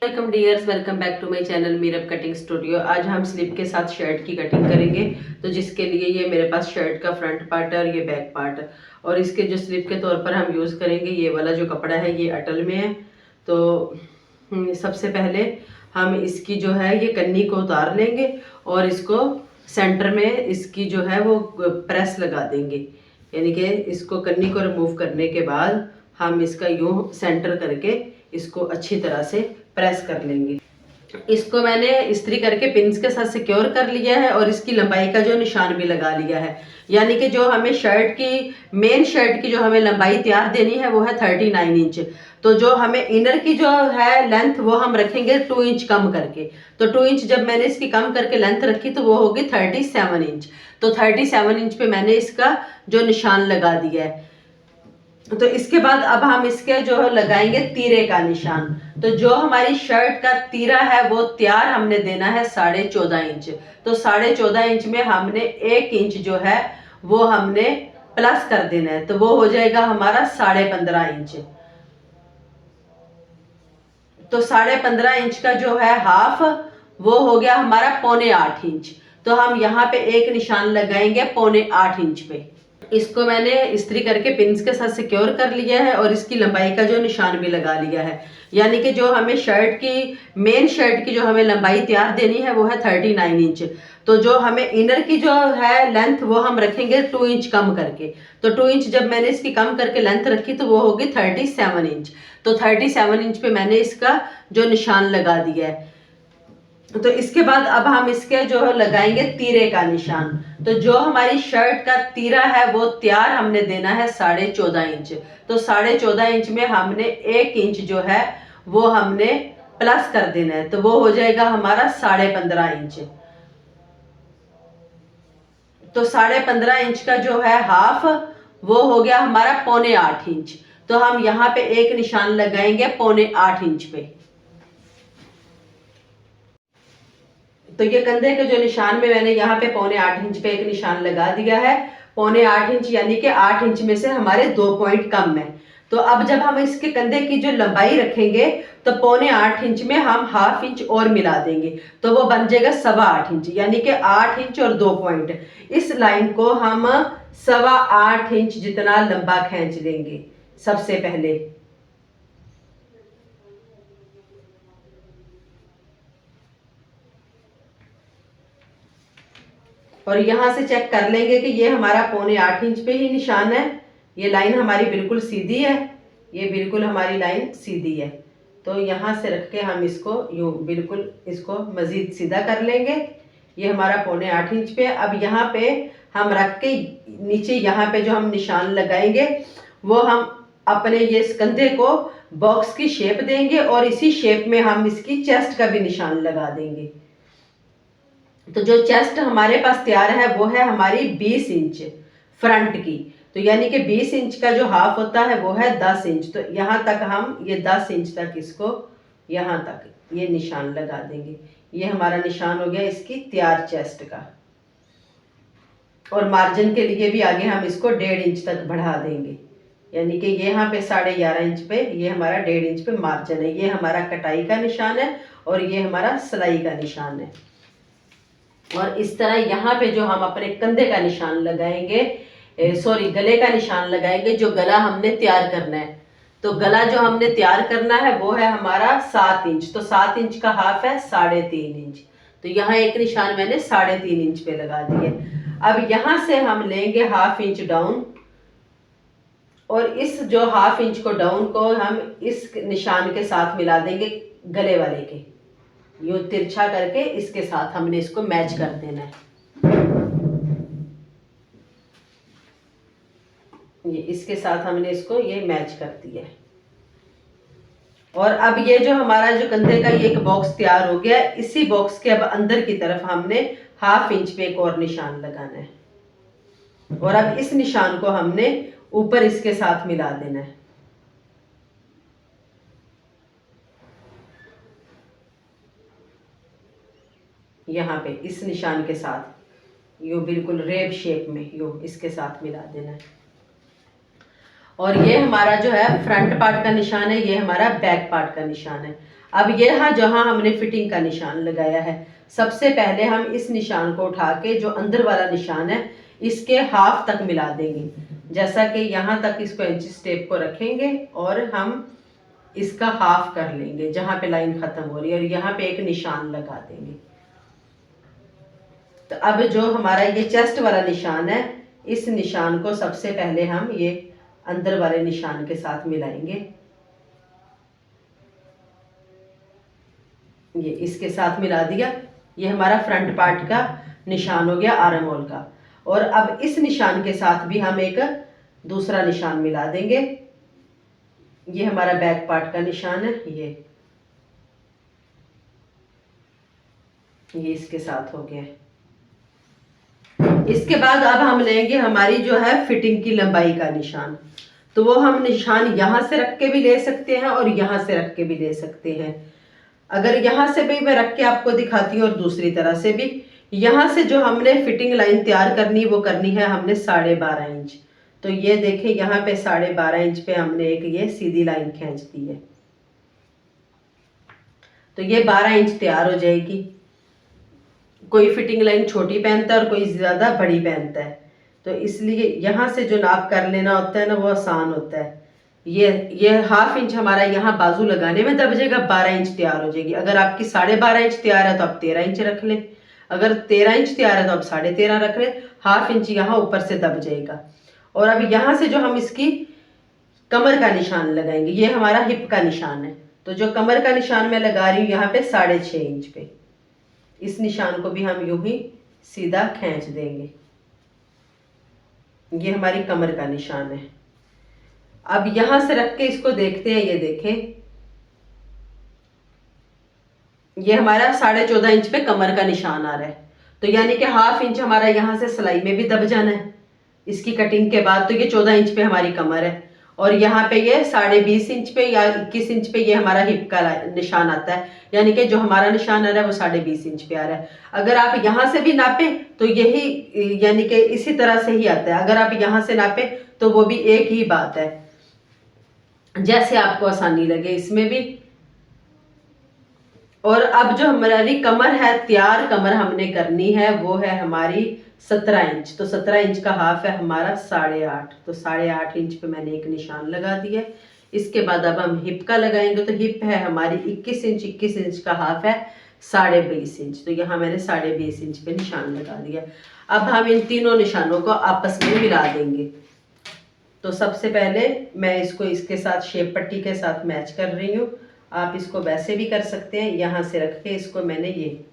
Welcome dears, welcome back to my channel Meerab cutting studio. आज हम slip के साथ शर्ट की कटिंग करेंगे। तो जिसके लिए ये मेरे पास शर्ट का फ्रंट पार्ट है और ये बैक पार्ट है। और इसके जो स्लिप के तौर पर हम यूज़ करेंगे, ये वाला जो कपड़ा है ये अटल में है। तो सबसे पहले हम इसकी जो है ये कन्नी को उतार लेंगे और इसको सेंटर में इसकी जो है वो प्रेस लगा देंगे। यानी कि इसको कन्नी को रिमूव करने के बाद हम इसका यूं सेंटर करके इसको अच्छी तरह से प्रेस कर लेंगे। इसको मैंने इस्त्री करके पिन्स के साथ सिक्योर कर लिया है और इसकी लंबाई का जो निशान भी लगा लिया है। यानी कि जो हमें मेन शर्ट की जो हमें लंबाई तैयार देनी है वो है 39 इंच। तो जो हमें इनर की जो है लेंथ वो हम रखेंगे 2 इंच कम करके। तो 2 इंच जब मैंने इसकी कम करके लेंथ रखी तो वो होगी 37 इंच। तो 37 इंच पे मैंने इसका जो निशान लगा दिया है। तो इसके बाद अब हम इसके जो है लगाएंगे तीरे का निशान। तो जो हमारी शर्ट का तीरा है वो तैयार हमने देना है 14.5 इंच। तो 14.5 इंच में हमने 1 इंच जो है वो हमने प्लस कर देना है। तो वो हो जाएगा हमारा 15.5 इंच। तो 15.5 इंच का जो है हाफ वो हो गया हमारा 7.25 इंच। तो हम यहाँ पे एक निशान लगाएंगे 7.25 इंच पे। इसको मैंने इस्त्री करके पिन्स के साथ सिक्योर कर लिया है और इसकी लंबाई का जो निशान भी लगा लिया है। यानी कि जो हमें मेन शर्ट की जो हमें लंबाई तैयार देनी है वो है 39 इंच। तो जो हमें इनर की जो है लेंथ वो हम रखेंगे 2 इंच कम करके। तो 2 इंच जब मैंने इसकी कम करके लेंथ रखी तो वो होगी 37 इंच। तो 37 इंच पे मैंने इसका जो निशान लगा दिया है। तो इसके बाद अब हम इसके जो है लगाएंगे तीरे का निशान। तो जो हमारी शर्ट का तीरा है वो तैयार हमने देना है 14.5 इंच। तो 14.5 इंच में हमने 1 इंच जो है वो हमने प्लस कर देना है। तो वो हो जाएगा हमारा 15.5 इंच। तो 15.5 इंच का जो है हाफ वो हो गया हमारा 7.25 इंच। तो हम यहाँ पे एक निशान लगाएंगे 7.25 इंच पे। तो ये कंधे के जो निशान में मैंने यहाँ पे 7.25 इंच पे एक निशान लगा दिया है। 7.25 इंच यानी कि 8 इंच में से हमारे 2 पॉइंट कम है। तो अब जब हम इसके कंधे की जो लंबाई रखेंगे तो 7.25 इंच में हम हाफ इंच और मिला देंगे। तो वो बन जाएगा 8.25 इंच। यानी कि 8 इंच और 2 पॉइंट। इस लाइन को हम 8.25 इंच जितना लंबा खींच देंगे सबसे पहले। और यहां से चेक कर लेंगे कि ये हमारा 7.25 इंच पे ही निशान है। ये लाइन हमारी बिल्कुल सीधी है। ये बिल्कुल हमारी लाइन सीधी है। तो यहां से रख के हम इसको यूं बिल्कुल इसको मजीद सीधा कर लेंगे। ये हमारा 7.25 इंच पे। अब यहाँ पे हम रख के नीचे यहाँ पे जो हम निशान लगाएंगे वो हम अपने ये कंधे को बॉक्स की शेप देंगे और इसी शेप में हम इसकी चेस्ट का भी निशान लगा देंगे। तो जो चेस्ट हमारे पास तैयार है वो है हमारी 20 इंच फ्रंट की। तो यानी कि 20 इंच का जो हाफ होता है वो है 10 इंच। तो यहाँ तक हम ये 10 इंच तक इसको यहाँ तक ये निशान लगा देंगे। ये हमारा निशान हो गया इसकी तैयार चेस्ट का। और मार्जिन के लिए भी आगे हम इसको 1.5 इंच तक बढ़ा देंगे। यानी कि ये यहाँ पे 11.5 इंच पे ये हमारा 1.5 इंच पे मार्जिन है। ये हमारा कटाई का निशान है और ये हमारा सिलाई का निशान है। और इस तरह यहाँ पे जो हम अपने कंधे का निशान लगाएंगे, गले का निशान लगाएंगे। जो गला हमने तैयार करना है, तो गला जो हमने तैयार करना है वो है हमारा 7 इंच। तो 7 इंच का हाफ है 3.5 इंच। तो यहाँ एक निशान मैंने 3.5 इंच पे लगा दिए। अब यहाँ से हम लेंगे हाफ इंच डाउन और इस जो हाफ इंच को डाउन को हम इस निशान के साथ मिला देंगे गले वाले के। यूं तिरछा करके इसके साथ हमने इसको मैच कर देना है। ये इसके साथ हमने इसको ये मैच कर दिया है। और अब ये जो हमारा जो कंधे का ये एक बॉक्स तैयार हो गया, इसी बॉक्स के अब अंदर की तरफ हमने हाफ इंच पे एक और निशान लगाना है। और अब इस निशान को हमने ऊपर इसके साथ मिला देना है। यहाँ पे इस निशान के साथ यूं बिल्कुल रेड शेप में यूं इसके साथ मिला देना है। और ये हमारा जो है फ्रंट पार्ट का निशान है, ये हमारा बैक पार्ट का निशान है। अब ये यहाँ जहाँ हमने फिटिंग का निशान लगाया है, सबसे पहले हम इस निशान को उठा के जो अंदर वाला निशान है इसके हाफ तक मिला देंगे। जैसा कि यहाँ तक इसको इंच टेप को रखेंगे और हम इसका हाफ कर लेंगे जहाँ पे लाइन खत्म हो रही है, और यहाँ पे एक निशान लगा देंगे। तो अब जो हमारा ये चेस्ट वाला निशान है, इस निशान को सबसे पहले हम ये अंदर वाले निशान के साथ मिलाएंगे। ये इसके साथ मिला दिया। ये हमारा फ्रंट पार्ट का निशान हो गया आर्म होल का। और अब इस निशान के साथ भी हम एक दूसरा निशान मिला देंगे। ये हमारा बैक पार्ट का निशान है, ये इसके साथ हो गया। इसके बाद अब हम लेंगे हमारी जो है फिटिंग की लंबाई का निशान। तो वो हम निशान यहां से रख के भी ले सकते हैं और यहां से रख के भी ले सकते हैं। अगर यहां से भी मैं रख के आपको दिखाती हूँ और दूसरी तरह से भी, यहां से जो हमने फिटिंग लाइन तैयार करनी वो करनी है हमने 12.5 इंच। तो ये देखें यहाँ पे 12.5 इंच पे हमने एक ये सीधी लाइन खींच दी है। तो ये 12 इंच तैयार हो जाएगी। कोई फिटिंग लाइन छोटी पहनता है और कोई ज्यादा बड़ी पहनता है, तो इसलिए यहाँ से जो नाप कर लेना होता है ना वो आसान होता है। ये हाफ इंच हमारा यहाँ बाजू लगाने में दब जाएगा, 12 इंच तैयार हो जाएगी। अगर आपकी 12.5 इंच तैयार है तो आप 13 इंच रख लें, अगर 13 इंच तैयार है तो आप 13.5 रख लें। हाफ इंच यहाँ ऊपर से दब जाएगा। और अब यहाँ से जो हम इसकी कमर का निशान लगाएंगे, ये हमारा हिप का निशान है। तो जो कमर का निशान मैं लगा रही हूँ यहाँ पे 6.5 इंच पे, इस निशान को भी हम यूं ही सीधा खींच देंगे। ये हमारी कमर का निशान है। अब यहां से रख के इसको देखते हैं। ये देखें, ये हमारा 14.5 इंच पे कमर का निशान आ रहा है। तो यानी कि हाफ इंच हमारा यहां से सिलाई में भी दब जाना है इसकी कटिंग के बाद। तो ये 14 इंच पे हमारी कमर है, और यहाँ पे ये 20.5 इंच पे या 21 इंच पे ये हमारा हिप का निशान आता है। यानी कि जो हमारा निशान आ रहा है वो 20.5 इंच पे आ रहा है। अगर आप यहाँ से भी नापे तो यही यानी कि इसी तरह से ही आता है। अगर आप यहाँ से नापे तो वो भी एक ही बात है, जैसे आपको आसानी लगे इसमें भी। और अब जो हमारी कमर है, तैयार कमर हमने करनी है वो है हमारी 17 इंच। तो 17 इंच का हाफ है हमारा 8.5। तो 8.5 इंच पे मैंने एक निशान लगा दिया। इसके बाद अब हम हिप का लगाएंगे। तो हिप है हमारी 21 इंच, 21 इंच का हाफ है 20.5 इंच। तो यहाँ मैंने 20.5 इंच पे निशान लगा दिया। अब हम इन तीनों निशानों को आपस में मिला देंगे। तो सबसे पहले मैं इसको इसके साथ शेप पट्टी के साथ मैच कर रही हूँ। आप इसको वैसे भी कर सकते हैं, यहाँ से रख के इसको मैंने ये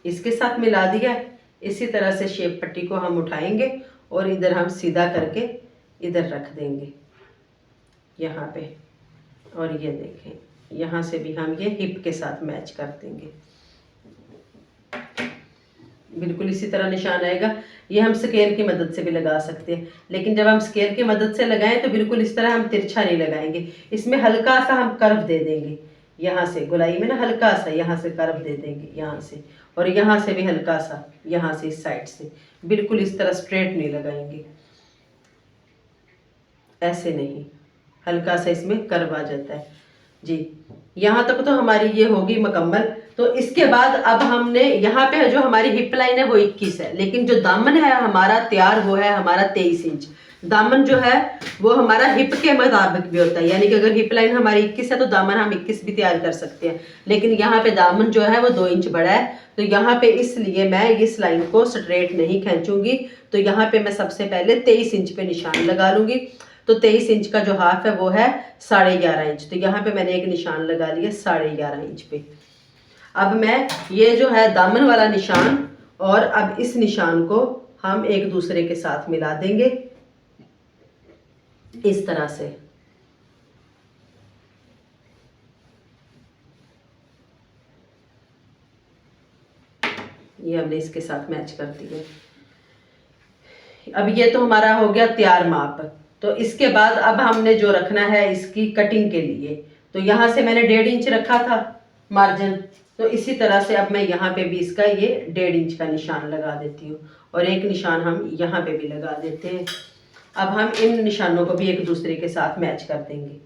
इसके साथ मिला दिया। इसी तरह से शेप पट्टी को हम उठाएंगे और इधर हम सीधा करके इधर रख देंगे यहाँ पे। और ये देखें, यहाँ से भी हम ये हिप के साथ मैच कर देंगे। बिल्कुल इसी तरह निशान आएगा। ये हम स्केल की मदद से भी लगा सकते हैं, लेकिन जब हम स्केल की मदद से लगाएं तो बिल्कुल इस तरह हम तिरछा नहीं लगाएंगे। इसमें हल्का सा हम कर्व दे देंगे, यहाँ से गोलाई में ना हल्का सा यहाँ से कर्व दे देंगे यहाँ से, और यहाँ से भी हल्का सा यहाँ से इस साइड से। बिल्कुल इस तरह स्ट्रेट नहीं लगाएंगे, ऐसे नहीं, हल्का सा इसमें कर्व आ जाता है जी। यहाँ तक तो हमारी ये होगी मुकम्मल। तो इसके बाद अब हमने यहाँ पे जो हमारी हिप लाइन है वो 21 है, लेकिन जो दामन है हमारा तैयार वो है हमारा 23 इंच। दामन जो है वो हमारा हिप के मुताबिक भी होता है, यानी कि अगर हिप लाइन हमारी 21 है तो दामन हम 21 भी तैयार कर सकते हैं। लेकिन यहाँ पे दामन जो है वो 2 इंच बड़ा है, तो यहाँ पे इसलिए मैं इस लाइन को स्ट्रेट नहीं खींचूंगी। तो यहाँ पे मैं सबसे पहले 23 इंच पे निशान लगा लूंगी। तो 23 इंच का जो हाफ है वो है 11.5 इंच। तो यहाँ पे मैंने एक निशान लगा लिया 11.5 इंच पे। अब मैं ये जो है दामन वाला निशान और अब इस निशान को हम एक दूसरे के साथ मिला देंगे इस तरह से। ये हमने इसके साथ मैच कर दिया। अब ये तो हमारा हो गया तैयार माप। तो इसके बाद अब हमने जो रखना है इसकी कटिंग के लिए, तो यहाँ से मैंने 1.5 इंच रखा था मार्जिन। तो इसी तरह से अब मैं यहाँ पे भी इसका ये 1.5 इंच का निशान लगा देती हूँ, और एक निशान हम यहाँ पे भी लगा देते हैं। अब हम इन निशानों को भी एक दूसरे के साथ मैच कर देंगे।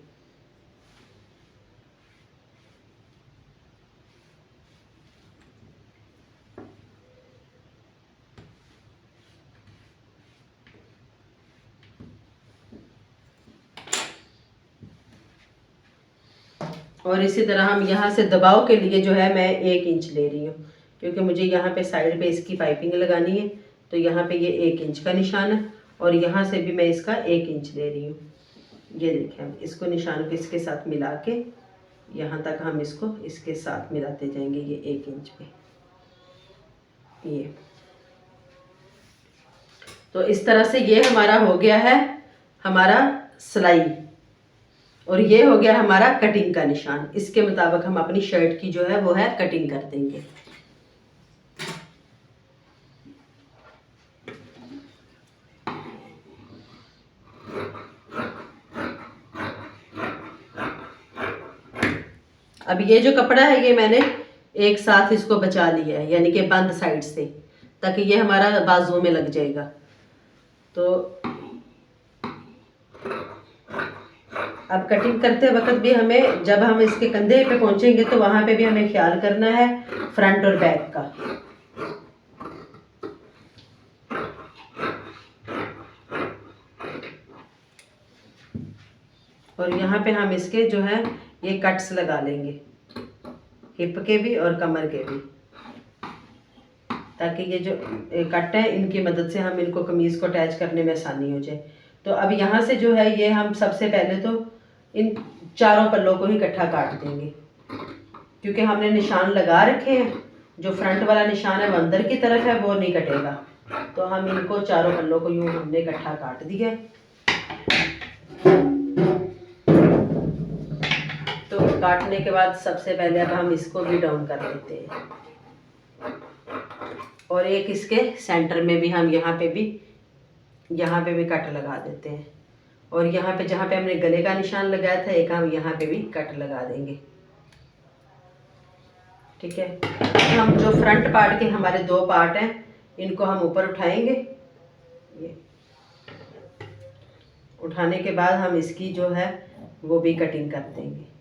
और इसी तरह हम यहाँ से दबाव के लिए जो है मैं 1 इंच ले रही हूँ, क्योंकि मुझे यहाँ पे साइड पे इसकी पाइपिंग लगानी है। तो यहाँ पे ये 1 इंच का निशान है और यहाँ से भी मैं इसका 1 इंच ले रही हूँ। ये देखें, हम इसको निशान को इसके साथ मिला के यहाँ तक हम इसको इसके साथ मिलाते जाएंगे, ये 1 इंच पे। ये तो इस तरह से ये हमारा हो गया है हमारा सिलाई, और ये हो गया हमारा कटिंग का निशान। इसके मुताबिक हम अपनी शर्ट की जो है वो है कटिंग कर देंगे। अब ये जो कपड़ा है ये मैंने एक साथ इसको बचा लिया है, यानी कि बंद साइड से, ताकि ये हमारा बाजुओं में लग जाएगा। तो अब कटिंग करते वक्त भी हमें, जब हम इसके कंधे पे पहुंचेंगे तो वहां पे भी हमें ख्याल करना है फ्रंट और बैक का। और यहाँ पे हम इसके जो है ये कट्स लगा लेंगे, हिप के भी और कमर के भी, ताकि ये जो कट है इनकी मदद से हम इनको कमीज़ को अटैच करने में आसानी हो जाए। तो अब यहाँ से जो है ये हम सबसे पहले तो इन चारों पल्लों को ही इकट्ठा काट देंगे, क्योंकि हमने निशान लगा रखे हैं। जो फ्रंट वाला निशान है वो अंदर की तरफ है, वो नहीं कटेगा। तो हम इनको चारों पल्लों को यूँ हमने इकट्ठा काट दिया। तो काटने के बाद सबसे पहले अब हम इसको भी डाउन कर लेते हैं, और एक इसके सेंटर में भी हम यहाँ पे भी कट लगा देते हैं। और यहाँ पे जहाँ पे हमने गले का निशान लगाया था एक हम यहाँ पे भी कट लगा देंगे। ठीक है, हम जो फ्रंट पार्ट के हमारे 2 पार्ट हैं इनको हम ऊपर उठाएंगे। ये उठाने के बाद हम इसकी जो है वो भी कटिंग कर देंगे।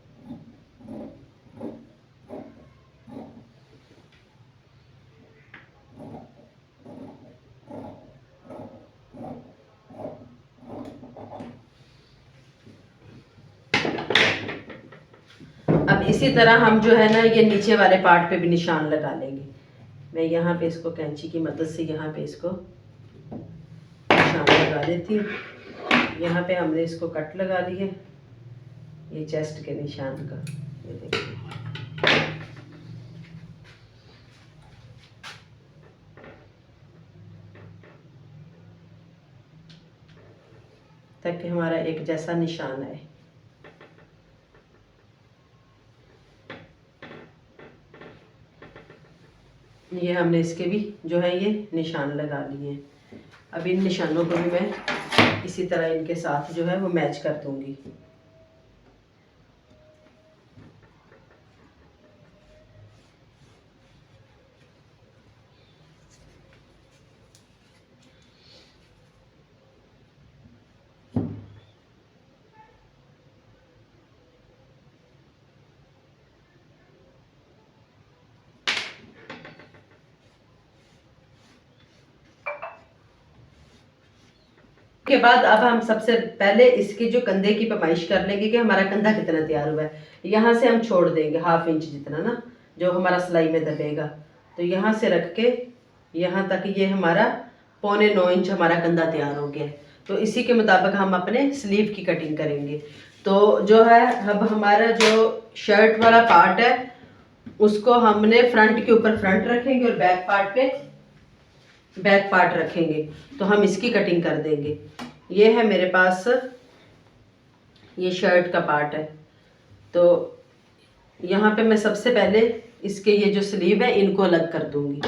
अब इसी तरह हम जो है ना ये नीचे वाले पार्ट पे भी निशान लगा लेंगे। मैं यहाँ पे इसको कैंची की मदद से यहाँ पे इसको निशान लगा देती हूँ। यहाँ पे हमने इसको कट लगा लिए, ये चेस्ट के निशान का, ये देखिए। ताकि हमारा एक जैसा निशान है। ये हमने इसके भी जो है ये निशान लगा लिए हैं। अब इन निशानों को भी मैं इसी तरह इनके साथ जो है वो मैच कर दूंगी। के बाद अब हम सबसे पहले इसकी जो कंधे की पैमाइश कर लेंगे कि हमारा कंधा कितना तैयार हुआ है। यहाँ से हम छोड़ देंगे 1/2 इंच जितना ना, जो हमारा सिलाई में दबेगा। तो यहाँ से रख के यहाँ तक ये हमारा 8.25 इंच हमारा कंधा तैयार हो गया है। तो इसी के मुताबिक हम अपने स्लीव की कटिंग करेंगे। तो जो है अब हमारा जो शर्ट वाला पार्ट है उसको हमने फ्रंट के ऊपर फ्रंट रखेंगे और बैक पार्ट पे बैक पार्ट रखेंगे। तो हम इसकी कटिंग कर देंगे। ये है मेरे पास ये शर्ट का पार्ट है। तो यहाँ पे मैं सबसे पहले इसके ये जो स्लीव है इनको अलग कर दूंगी।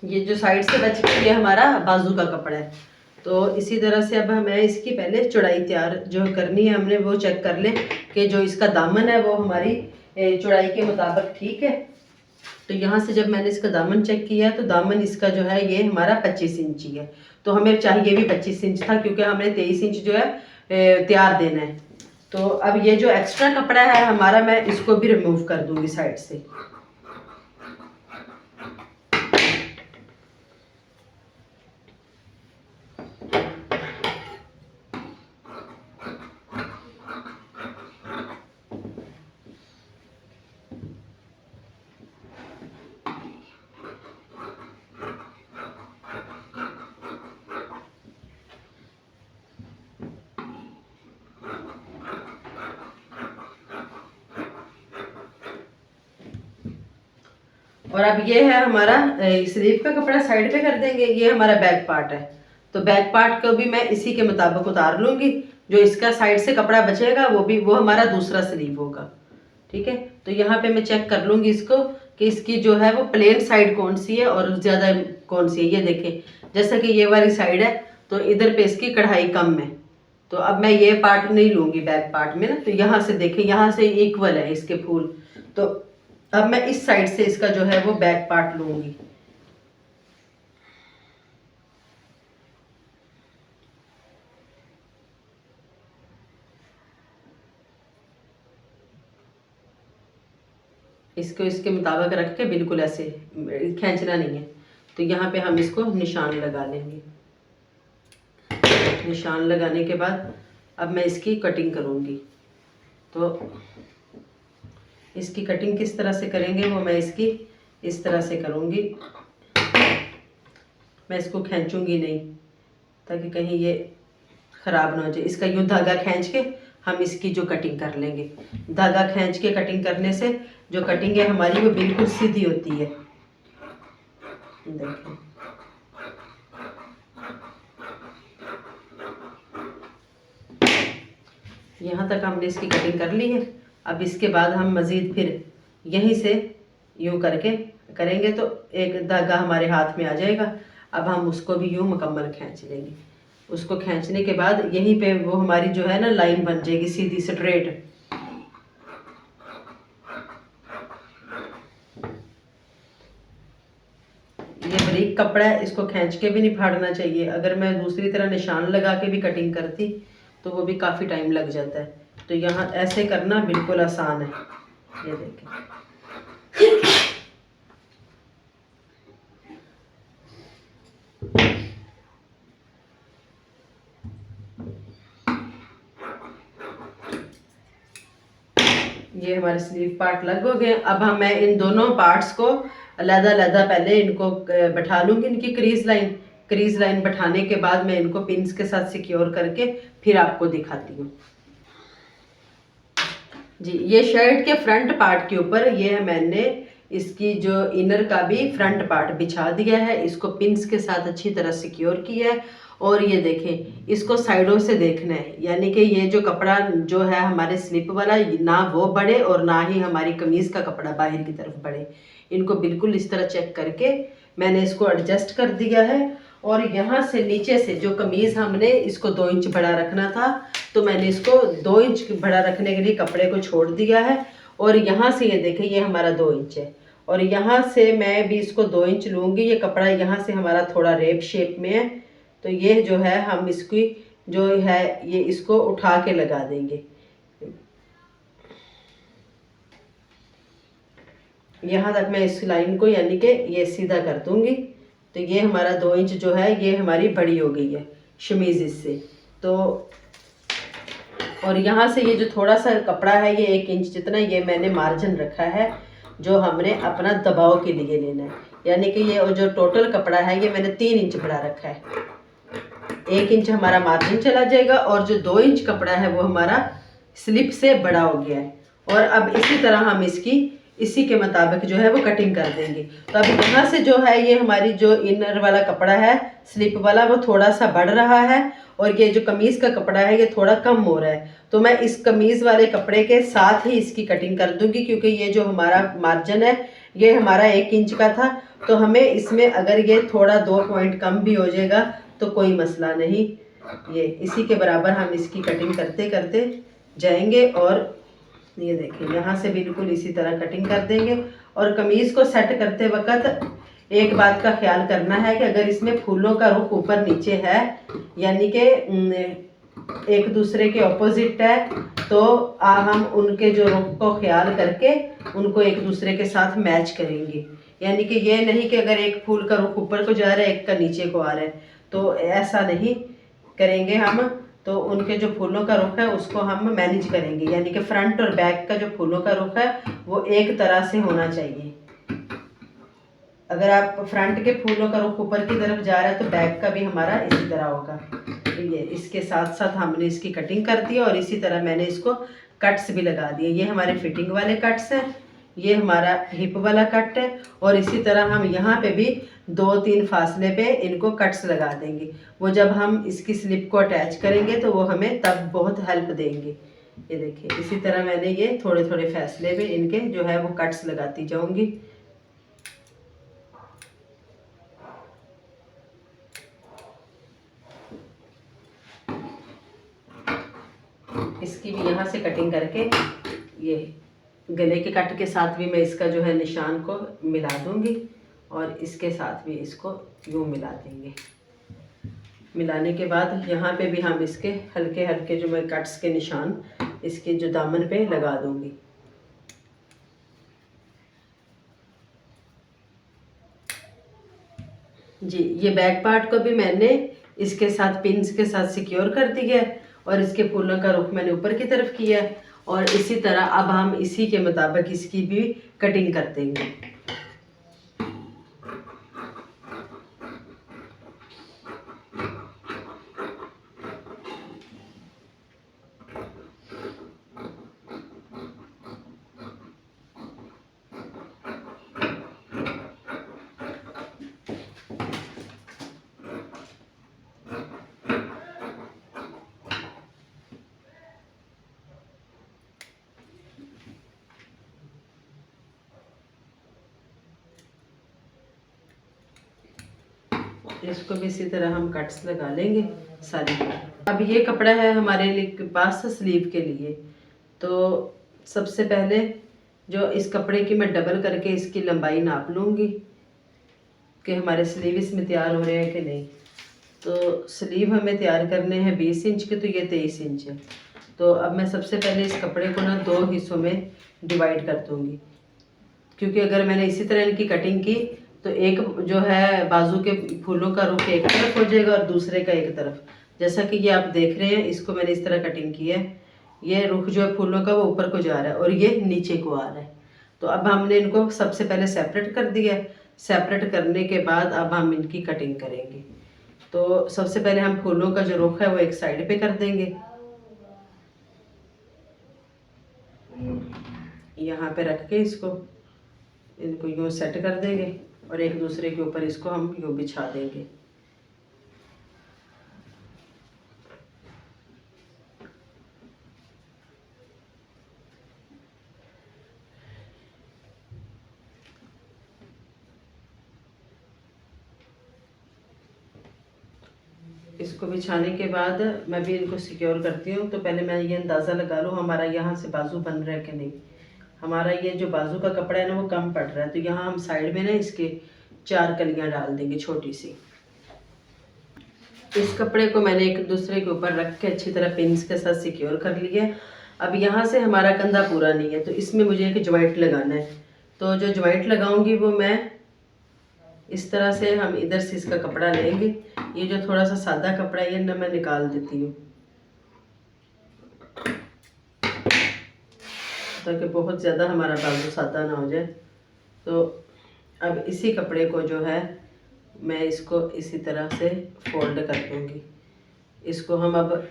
ये जो साइड से बच के ये हमारा बाजू का कपड़ा है। तो इसी तरह से अब हमें इसकी पहले चौड़ाई तैयार जो करनी है हमने वो चेक कर ले कि जो इसका दामन है वो हमारी चौड़ाई के मुताबिक ठीक है। तो यहाँ से जब मैंने इसका दामन चेक किया तो दामन इसका जो है ये हमारा 25 इंची है। तो हमें चाहिए भी 25 इंच था, क्योंकि हमने 23 इंच जो है तैयार देना है। तो अब ये जो एक्स्ट्रा कपड़ा है हमारा, मैं इसको भी रिमूव कर दूंगी साइड से। और अब ये है हमारा स्लीव का कपड़ा साइड पे कर देंगे। ये हमारा बैक पार्ट है, तो बैक पार्ट को भी मैं इसी के मुताबिक उतार लूंगी। जो इसका साइड से कपड़ा बचेगा वो हमारा दूसरा स्लीव होगा। ठीक है, तो यहाँ पे मैं चेक कर लूंगी इसको कि इसकी जो है वो प्लेन साइड कौन सी है और ज़्यादा कौन सी है। ये देखें, जैसा कि ये वाली साइड है तो इधर पे इसकी कढ़ाई कम है, तो अब मैं ये पार्ट नहीं लूंगी बैक पार्ट में ना। तो यहाँ से देखें, यहाँ से इक्वल है इसके फूल, तो अब मैं इस साइड से इसका जो है वो बैक पार्ट लूंगी। इसको इसके मुताबिक रख के बिल्कुल ऐसे खींचना नहीं है। तो यहाँ पे हम इसको निशान लगा लेंगे। निशान लगाने के बाद अब मैं इसकी कटिंग करूँगी। तो इसकी कटिंग किस तरह से करेंगे वो मैं इसकी इस तरह से करूँगी। मैं इसको खींचूंगी नहीं ताकि कहीं ये ख़राब ना हो जाए। इसका यूँ धागा खींच के हम इसकी जो कटिंग कर लेंगे। धागा खींच के कटिंग करने से जो कटिंग है हमारी वो बिल्कुल सीधी होती है। देखिए, यहाँ तक हमने इसकी कटिंग कर ली है। अब इसके बाद हम मज़ीद फिर यहीं से यूँ करके करेंगे तो एक धागा हमारे हाथ में आ जाएगा। अब हम उसको भी यूँ मुकम्मल खींच लेंगे। उसको खींचने के बाद यहीं पे वो हमारी जो है ना लाइन बन जाएगी सीधी स्ट्रेट। ये बारीक कपड़ा है, इसको खींच के भी नहीं फाड़ना चाहिए। अगर मैं दूसरी तरह निशान लगा के भी कटिंग करती तो वो भी काफ़ी टाइम लग जाता है। तो यहाँ ऐसे करना बिल्कुल आसान है। ये देखें, ये हमारे स्लीव पार्ट लग हो गए। अब मैं इन दोनों पार्ट्स को अलग-अलग पहले इनको बैठा लूँगी। इनकी क्रीज लाइन बैठाने के बाद मैं इनको पिन्स के साथ सिक्योर करके फिर आपको दिखाती हूँ। जी, ये शर्ट के फ्रंट पार्ट के ऊपर ये मैंने इसकी जो इनर का भी फ्रंट पार्ट बिछा दिया है। इसको पिन्स के साथ अच्छी तरह सिक्योर किया है। और ये देखें, इसको साइडों से देखना है, यानी कि ये जो कपड़ा जो है हमारे स्लिप वाला ना वो बढ़े और ना ही हमारी कमीज़ का कपड़ा बाहर की तरफ बढ़े। इनको बिल्कुल इस तरह चेक करके मैंने इसको एडजस्ट कर दिया है। और यहाँ से नीचे से जो कमीज़ हमने इसको 2 इंच बड़ा रखना था, तो मैंने इसको 2 इंच बड़ा रखने के लिए कपड़े को छोड़ दिया है। और यहाँ से ये देखें, ये हमारा 2 इंच है और यहाँ से मैं भी इसको 2 इंच लूँगी। ये कपड़ा यहाँ से हमारा थोड़ा रेप शेप में है, तो ये जो है हम इसकी जो है ये इसको उठा के लगा देंगे। यहाँ तक मैं इस लाइन को यानी कि ये सीधा कर दूँगी। तो ये हमारा 2 इंच जो है ये हमारी बड़ी हो गई है शमीज़ इससे। तो और यहाँ से ये जो थोड़ा सा कपड़ा है ये 1 इंच जितना ये मैंने मार्जिन रखा है, जो हमने अपना दबाव के लिए लेना है। यानी कि ये जो टोटल कपड़ा है ये मैंने 3 इंच बड़ा रखा है। 1 इंच हमारा मार्जिन चला जाएगा और जो 2 इंच कपड़ा है वो हमारा स्लिप से बड़ा हो गया है। और अब इसी तरह हम इसकी इसी के मुताबिक जो है वो कटिंग कर देंगे। तो अब यहाँ से जो है ये हमारी जो इनर वाला कपड़ा है स्लिप वाला वो थोड़ा सा बढ़ रहा है और ये जो कमीज़ का कपड़ा है ये थोड़ा कम हो रहा है। तो मैं इस कमीज़ वाले कपड़े के साथ ही इसकी कटिंग कर दूंगी, क्योंकि ये जो हमारा मार्जिन है ये हमारा 1 इंच का था। तो हमें इसमें अगर ये थोड़ा 2 पॉइंट कम भी हो जाएगा तो कोई मसला नहीं। ये इसी के बराबर हम इसकी कटिंग करते करते जाएंगे। और ये देखिए, यहाँ से बिल्कुल इसी तरह कटिंग कर देंगे और कमीज़ को सेट करते वक्त एक बात का ख्याल करना है कि अगर इसमें फूलों का रुख ऊपर नीचे है, यानी कि एक दूसरे के ऑपोजिट है, तो हम उनके जो रुख को ख्याल करके उनको एक दूसरे के साथ मैच करेंगे। यानी कि ये नहीं कि अगर एक फूल का रुख ऊपर को जा रहा है, एक का नीचे को आ रहा है, तो ऐसा नहीं करेंगे हम। तो उनके जो फूलों का रुख है उसको हम मैनेज करेंगे, यानी कि फ्रंट और बैक का जो फूलों का रुख है वो एक तरह से होना चाहिए। अगर आप फ्रंट के फूलों का रुख ऊपर की तरफ जा रहा है तो बैक का भी हमारा इसी तरह होगा। ये इसके साथ साथ हमने इसकी कटिंग कर दी और इसी तरह मैंने इसको कट्स भी लगा दिए। ये हमारे फिटिंग वाले कट्स हैं, ये हमारा हिप वाला कट है, और इसी तरह हम यहाँ पे भी 2-3 फासले पे इनको कट्स लगा देंगे। वो जब हम इसकी स्लिप को अटैच करेंगे तो वो हमें तब बहुत हेल्प देंगे। ये देखिए, इसी तरह मैंने ये थोड़े थोड़े फासले पे इनके जो है वो कट्स लगाती जाऊंगी। इसकी भी यहाँ से कटिंग करके ये गले के कट के साथ भी मैं इसका जो है निशान को मिला दूंगी, और इसके साथ भी इसको यूँ मिला देंगे। मिलाने के बाद यहाँ पे भी हम इसके हल्के हल्के जो मैं कट्स के निशान इसके जो दामन पे लगा दूंगी। जी, ये बैक पार्ट को भी मैंने इसके साथ पिन्स के साथ सिक्योर कर दिया है, और इसके फूलों का रुख मैंने ऊपर की तरफ किया है, और इसी तरह अब हम इसी के मुताबिक इसकी भी कटिंग कर देंगे। इसको भी इसी तरह हम कट्स लगा लेंगे सारी। अब ये कपड़ा है हमारे पास स्लीव के लिए, तो सबसे पहले जो इस कपड़े की मैं डबल करके इसकी लंबाई नाप लूँगी कि हमारे स्लीव इसमें तैयार हो रहे हैं कि नहीं। तो स्लीव हमें तैयार करने हैं 20 इंच के, तो ये 23 इंच है। तो अब मैं सबसे पहले इस कपड़े को ना 2 हिस्सों में डिवाइड कर दूँगी, क्योंकि अगर मैंने इसी तरह इनकी कटिंग की तो एक जो है बाजू के फूलों का रुख एक तरफ हो जाएगा और दूसरे का एक तरफ। जैसा कि ये आप देख रहे हैं, इसको मैंने इस तरह कटिंग की है। ये रुख जो है फूलों का वो ऊपर को जा रहा है और ये नीचे को आ रहा है। तो अब हमने इनको सबसे पहले सेपरेट कर दिया है। सेपरेट करने के बाद अब हम इनकी कटिंग करेंगे। तो सबसे पहले हम फूलों का जो रुख है वो एक साइड पे कर देंगे, यहाँ पे रख के इनको यूँ सेट कर देंगे और एक दूसरे के ऊपर इसको हम यूँ बिछा देंगे। इसको बिछाने के बाद मैं भी इनको सिक्योर करती हूँ। तो पहले मैं ये अंदाज़ा लगा लूँ हमारा यहाँ से बाजू बन रहा है कि नहीं। हमारा ये जो बाजू का कपड़ा है ना वो कम पड़ रहा है, तो यहाँ हम साइड में ना इसके 4 कलियाँ डाल देंगे छोटी सी। इस कपड़े को मैंने एक दूसरे के ऊपर रख के अच्छी तरह पिन्स के साथ सिक्योर कर लिया। अब यहाँ से हमारा कंधा पूरा नहीं है, तो इसमें मुझे एक ज्वाइंट लगाना है। तो जो ज्वाइंट लगाऊंगी वो मैं इस तरह से, हम इधर से इसका कपड़ा लेंगे। ये जो थोड़ा सा सादा कपड़ा है ये ना मैं निकाल देती हूँ, ताकि बहुत ज़्यादा हमारा बाजू सादा ना हो जाए। तो अब इसी कपड़े को जो है मैं इसको इसी तरह से फोल्ड कर दूँगी। इसको हम अब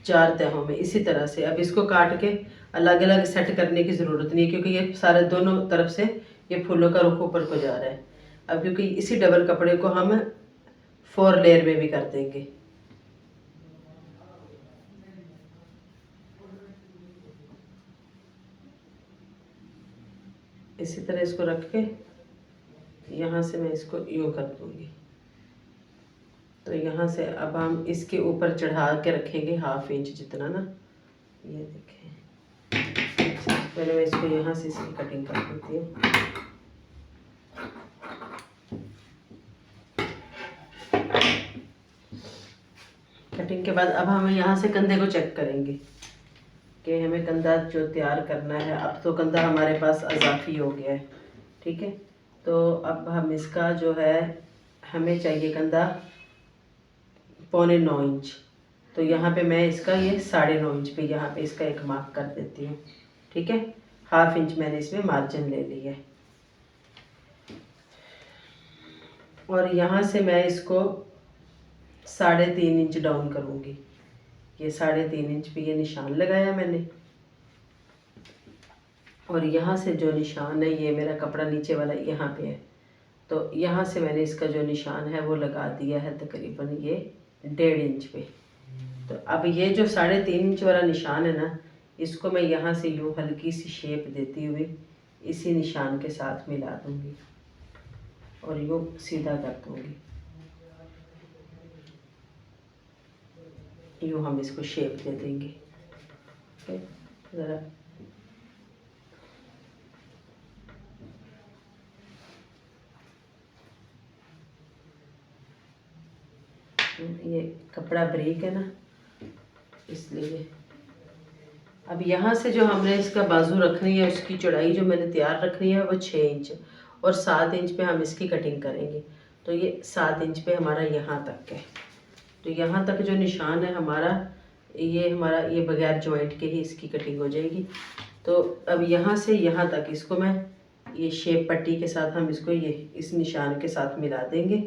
4 तहों में इसी तरह से, अब इसको काट के अलग अलग सेट करने की ज़रूरत नहीं है, क्योंकि ये सारे दोनों तरफ से ये फूलों का रुख ऊपर को जा रहा है। अब क्योंकि इसी डबल कपड़े को हम 4 लेयर में भी कर देंगे। इसी तरह इसको रख के यहाँ से मैं इसको यूँ कर दूँगी। तो यहाँ से अब हम इसके ऊपर चढ़ा के रखेंगे 1/2 इंच जितना ना। ये देखें, पहले मैं इसको यहाँ से इसकी कटिंग कर देती हूँ। कटिंग के बाद अब हम यहाँ से कंधे को चेक करेंगे कि हमें कंधा जो तैयार करना है। अब तो कंधा हमारे पास अजाफी हो गया है, ठीक है। तो अब हम इसका जो है, हमें चाहिए कंधा 8.25 इंच। तो यहाँ पे मैं इसका ये 9.5 इंच पे यहाँ पे इसका एक मार्क कर देती हूँ, ठीक है। 1/2 इंच मैंने इसमें मार्जिन ले ली है। और यहाँ से मैं इसको 3.5 इंच डाउन करूँगी। ये 3.5 इंच पे ये निशान लगाया मैंने। और यहाँ से जो निशान है, ये मेरा कपड़ा नीचे वाला यहाँ पे है, तो यहाँ से मैंने इसका जो निशान है वो लगा दिया है तकरीबन ये 1.5 इंच पे। तो अब ये जो 3.5 इंच वाला निशान है ना, इसको मैं यहाँ से यूँ हल्की सी शेप देती हुई इसी निशान के साथ मिला दूँगी और यूँ सीधा कर दूँगी। यूँ हम इसको शेप दे देंगे। ज़रा ये कपड़ा बारीक है ना, इसलिए अब यहाँ से जो हमने इसका बाजू रखनी है, उसकी चौड़ाई जो मैंने तैयार रखनी है वो 6 इंच और 7 इंच पे हम इसकी कटिंग करेंगे। तो ये 7 इंच पे हमारा यहाँ तक है। तो यहाँ तक जो निशान है हमारा ये बगैर जॉइंट के ही इसकी कटिंग हो जाएगी। तो अब यहाँ से यहाँ तक इसको मैं ये शेप पट्टी के साथ हम इसको ये इस निशान के साथ मिला देंगे,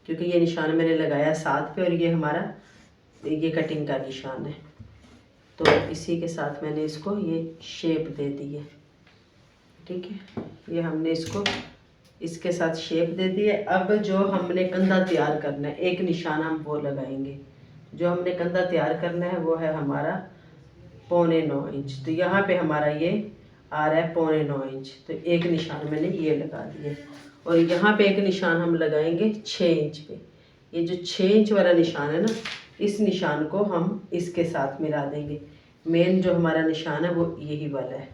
क्योंकि ये निशान मैंने लगाया 7 पे और ये हमारा ये कटिंग का निशान है। तो इसी के साथ मैंने इसको ये शेप दे दी है, ठीक है। ये हमने इसको इसके साथ शेप दे दी है। अब जो हमने कंधा तैयार करना है, एक निशान हम वो लगाएंगे। जो हमने कंधा तैयार करना है वो है हमारा 8.25 इंच। तो यहाँ पे हमारा ये आ रहा है 8.25 इंच। तो एक निशान मैंने ये लगा दिया और यहाँ पे एक निशान हम लगाएंगे 6 इंच पे। ये जो 6 इंच वाला निशान है ना, इस निशान को हम इसके साथ मिला देंगे। मेन जो हमारा निशान है वो यही वाला है,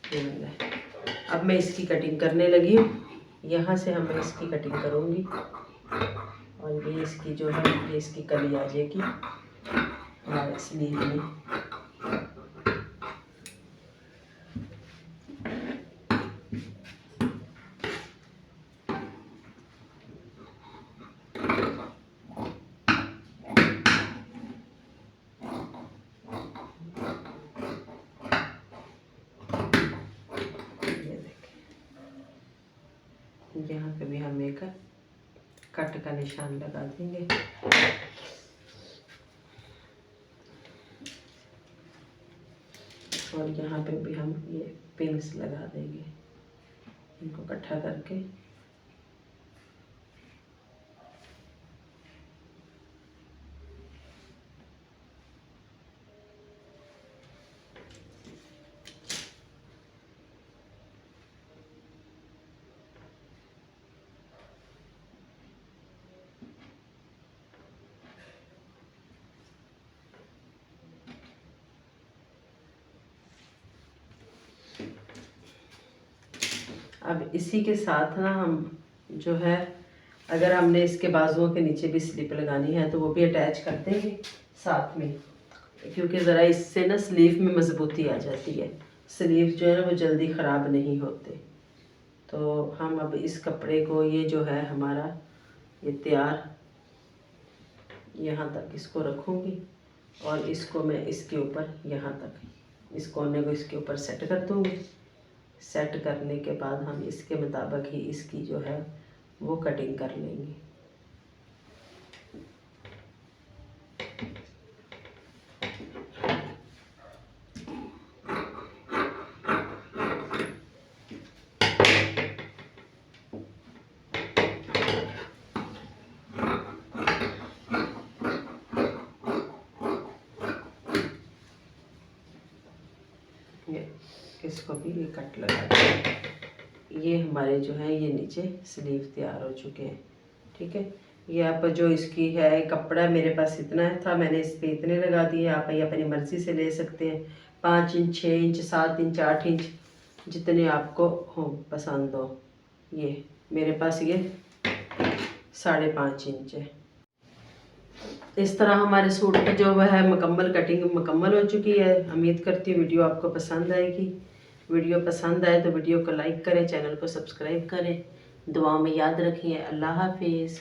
ये वाला है। अब मैं इसकी कटिंग करने लगी हूँ। यहाँ से हम इसकी कटिंग करूँगी और ये इसकी जो है ये इसकी कली आ जाएगी हमारे स्लीव में। यहाँ पे भी हम एक कट का निशान लगा देंगे। और यहाँ पे भी हम ये पिंस लगा देंगे, इनको इकट्ठा करके। अब इसी के साथ ना हम जो है, अगर हमने इसके बाजुओं के नीचे भी स्लिप लगानी है तो वो भी अटैच कर देंगे साथ में, क्योंकि ज़रा इससे ना स्लीव में मजबूती आ जाती है। स्लीव जो है ना वो जल्दी ख़राब नहीं होते। तो हम अब इस कपड़े को ये जो है हमारा ये तैयार यहाँ तक इसको रखूँगी और इसको मैं इसके ऊपर यहाँ तक इस कोने को इसके ऊपर सेट कर दूँगी। सेट करने के बाद हम इसके मुताबिक ही इसकी जो है वो कटिंग कर लेंगे। इसको भी ये कट लगा दें। ये हमारे जो है ये नीचे स्लीव तैयार हो चुके हैं, ठीक है। ये आप जो इसकी है कपड़ा मेरे पास इतना था, मैंने इस पे इतने लगा दिए। आप ये अपनी मर्ज़ी से ले सकते हैं, 5 इंच 6 इंच 7 इंच 8 इंच जितने आपको हो पसंद हो। ये मेरे पास ये 5.5 इंच है। इस तरह हमारे सूट की जो वह है मुकम्मल कटिंग मुकम्मल हो चुकी है। उम्मीद करती हूँ वीडियो आपको पसंद आएगी। वीडियो पसंद आए तो वीडियो को लाइक करें, चैनल को सब्सक्राइब करें, दुआओं में याद रखिए। अल्लाह हाफिज़।